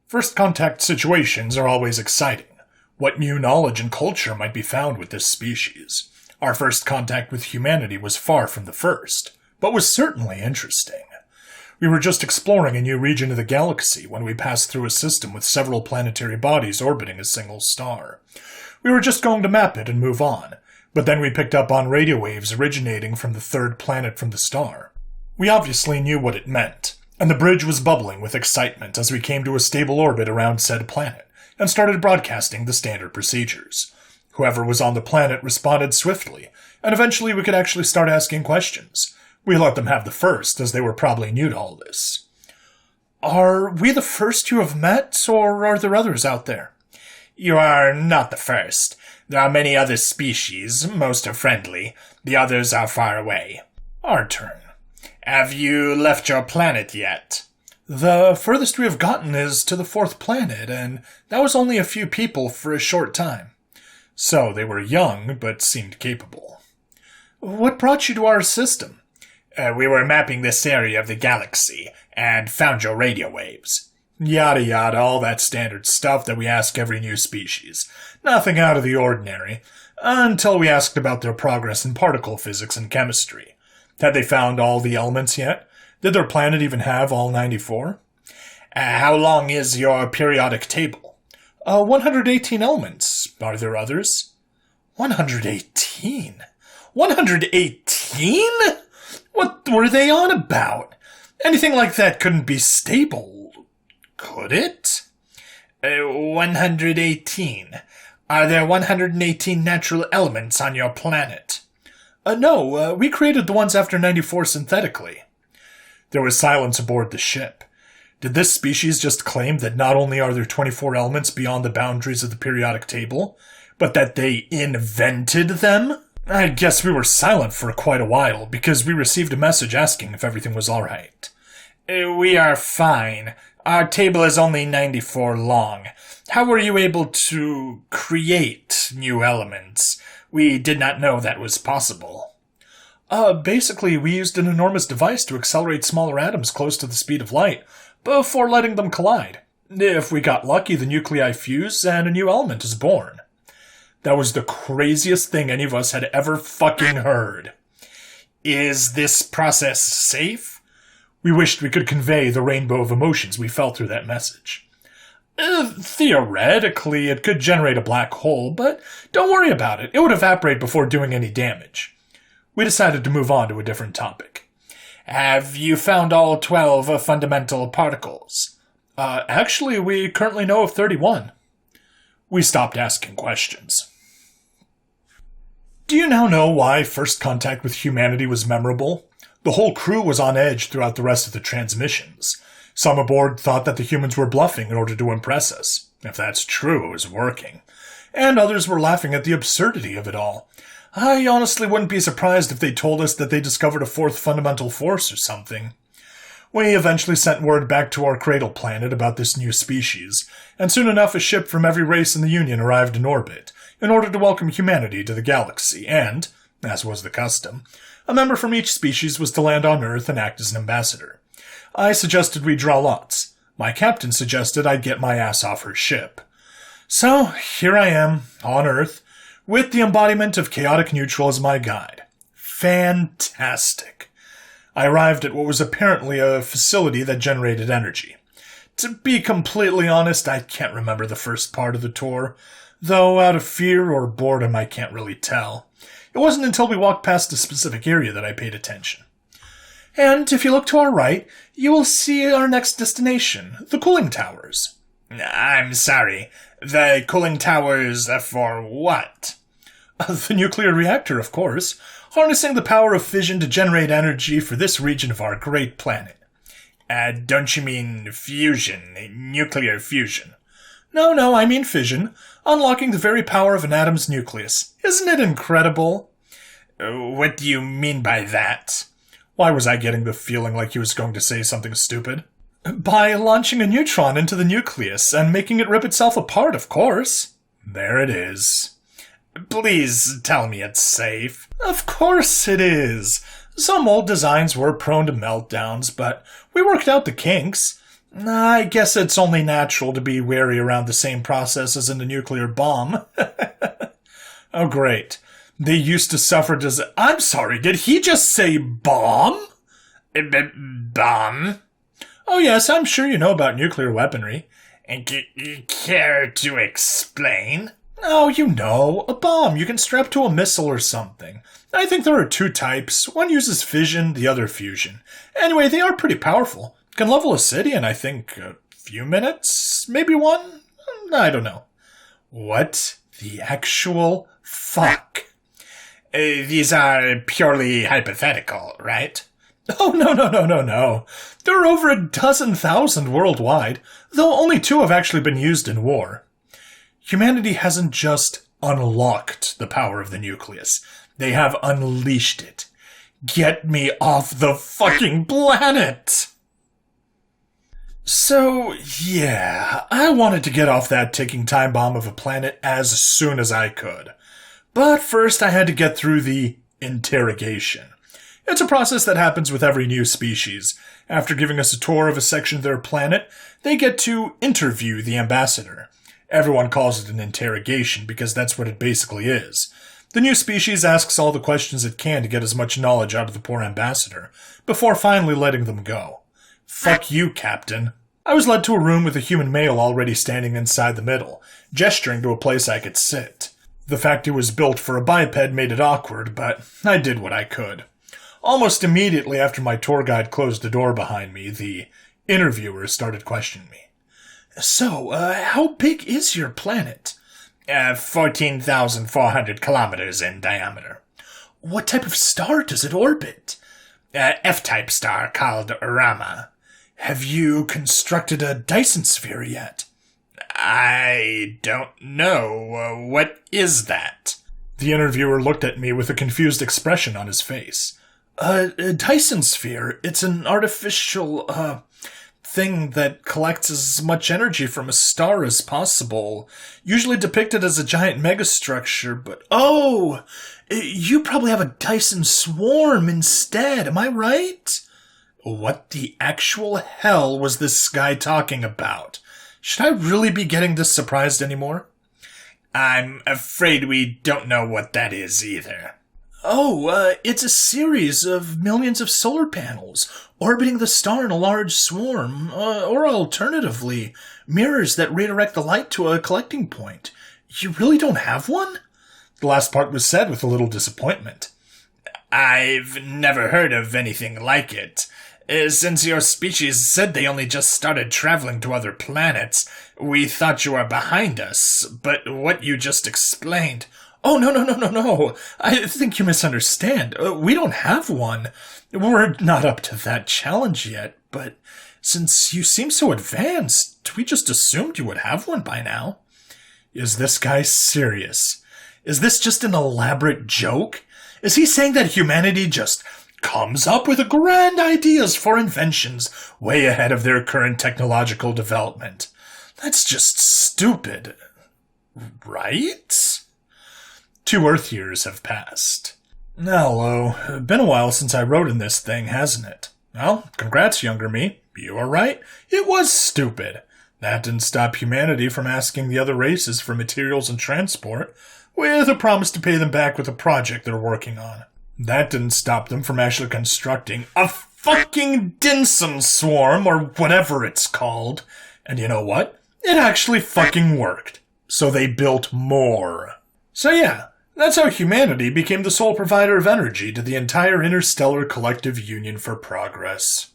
First contact situations are always exciting. What new knowledge and culture might be found with this species? Our first contact with humanity was far from the first, but was certainly interesting. We were just exploring a new region of the galaxy when we passed through a system with several planetary bodies orbiting a single star. We were just going to map it and move on, but then we picked up on radio waves originating from the third planet from the star. We obviously knew what it meant, and the bridge was bubbling with excitement as we came to a stable orbit around said planet, and started broadcasting the standard procedures. Whoever was on the planet responded swiftly, and eventually we could actually start asking questions. We let them have the first, as they were probably new to all this. Are we the first you have met, or are there others out there? You are not the first. There are many other species, most are friendly. The others are far away. Our turn. Have you left your planet yet? The furthest we have gotten is to the fourth planet, and that was only a few people for a short time. So they were young, but seemed capable. What brought you to our system? We were mapping this area of the galaxy, and found your radio waves. Yada yada, all that standard stuff that we ask every new species. Nothing out of the ordinary, until we asked about their progress in particle physics and chemistry. Had they found all the elements yet? Did their planet even have all 94? How long is your periodic table? 118 elements. Are there others? 118? 118? What were they on about? Anything like that couldn't be stable, could it? 118. Are there 118 natural elements on your planet? No, we created the ones after 94 synthetically. There was silence aboard the ship. Did this species just claim that not only are there 24 elements beyond the boundaries of the periodic table, but that they invented them? I guess we were silent for quite a while, because we received a message asking if everything was alright. We are fine. Our table is only 94 long. How were you able to create new elements? We did not know that was possible. Basically, we used an enormous device to accelerate smaller atoms close to the speed of light, before letting them collide. If we got lucky, the nuclei fuse and a new element is born. That was the craziest thing any of us had ever fucking heard. Is this process safe? We wished we could convey the rainbow of emotions we felt through that message. Theoretically, it could generate a black hole, but don't worry about it. It would evaporate before doing any damage. We decided to move on to a different topic. Have you found all 12 fundamental particles? Actually, we currently know of 31. We stopped asking questions. Do you now know why first contact with humanity was memorable? The whole crew was on edge throughout the rest of the transmissions. Some aboard thought that the humans were bluffing in order to impress us. If that's true, it was working. And others were laughing at the absurdity of it all. I honestly wouldn't be surprised if they told us that they discovered a fourth fundamental force or something. We eventually sent word back to our cradle planet about this new species, and soon enough a ship from every race in the Union arrived in orbit, in order to welcome humanity to the galaxy, and, as was the custom, a member from each species was to land on Earth and act as an ambassador. I suggested we draw lots. My captain suggested I'd get my ass off her ship. So, here I am, on Earth, with the embodiment of chaotic neutral as my guide. Fantastic. I arrived at what was apparently a facility that generated energy. To be completely honest, I can't remember the first part of the tour, though out of fear or boredom I can't really tell. It wasn't until we walked past a specific area that I paid attention. And if you look to our right, you will see our next destination, the cooling towers. I'm sorry, the cooling towers are for what? The nuclear reactor, of course, harnessing the power of fission to generate energy for this region of our great planet. Don't you mean fusion, nuclear fusion? No, I mean fission, unlocking the very power of an atom's nucleus. Isn't it incredible? What do you mean by that? Why was I getting the feeling like he was going to say something stupid? By launching a neutron into the nucleus and making it rip itself apart, of course. There it is. Please tell me it's safe. Of course it is. Some old designs were prone to meltdowns, but we worked out the kinks. I guess it's only natural to be wary around the same process as in a nuclear bomb. Oh, great. They used to suffer I'm sorry, did he just say bomb? Bomb? Oh, yes, I'm sure you know about nuclear weaponry. Care to explain? Oh, you know, a bomb you can strap to a missile or something. I think there are two types. One uses fission, the other fusion. Anyway, they are pretty powerful. Can level a city in, I think, a few minutes? Maybe one? I don't know. What the actual fuck? These are purely hypothetical, right? Oh, no. There are over 12,000 worldwide, though only 2 have actually been used in war. Humanity hasn't just unlocked the power of the nucleus. They have unleashed it. Get me off the fucking planet! So, yeah, I wanted to get off that ticking time bomb of a planet as soon as I could. But first I had to get through the interrogation. It's a process that happens with every new species. After giving us a tour of a section of their planet, they get to interview the ambassador. Everyone calls it an interrogation because that's what it basically is. The new species asks all the questions it can to get as much knowledge out of the poor ambassador, before finally letting them go. Fuck you, Captain. I was led to a room with a human male already standing inside the middle, gesturing to a place I could sit. The fact it was built for a biped made it awkward, but I did what I could. Almost immediately after my tour guide closed the door behind me, the interviewer started questioning me. So, how big is your planet? 14,400 kilometers in diameter. What type of star does it orbit? F-type star called Rama. Have you constructed a Dyson sphere yet? I don't know. What is that? The interviewer looked at me with a confused expression on his face. A Dyson sphere. It's an artificial, thing that collects as much energy from a star as possible. Usually depicted as a giant megastructure, but oh! You probably have a Dyson swarm instead, am I right? What the actual hell was this guy talking about? Should I really be getting this surprised anymore? I'm afraid we don't know what that is either. Oh, it's a series of millions of solar panels orbiting the star in a large swarm, or alternatively, mirrors that redirect the light to a collecting point. You really don't have one? The last part was said with a little disappointment. I've never heard of anything like it. Since your species said they only just started traveling to other planets, we thought you were behind us, but what you just explained... Oh, no. I think you misunderstand. We don't have one. We're not up to that challenge yet, but since you seem so advanced, we just assumed you would have one by now. Is this guy serious? Is this just an elaborate joke? Is he saying that humanity just comes up with grand ideas for inventions way ahead of their current technological development? That's just stupid. Right? 2 Earth years have passed. Hello. Been a while since I wrote in this thing, hasn't it? Well, congrats, younger me. You were right. It was stupid. That didn't stop humanity from asking the other races for materials and transport, with a promise to pay them back with a project they're working on. That didn't stop them from actually constructing a fucking Dyson swarm, or whatever it's called. And you know what? It actually fucking worked. So they built more. So yeah, that's how humanity became the sole provider of energy to the entire interstellar collective union for progress.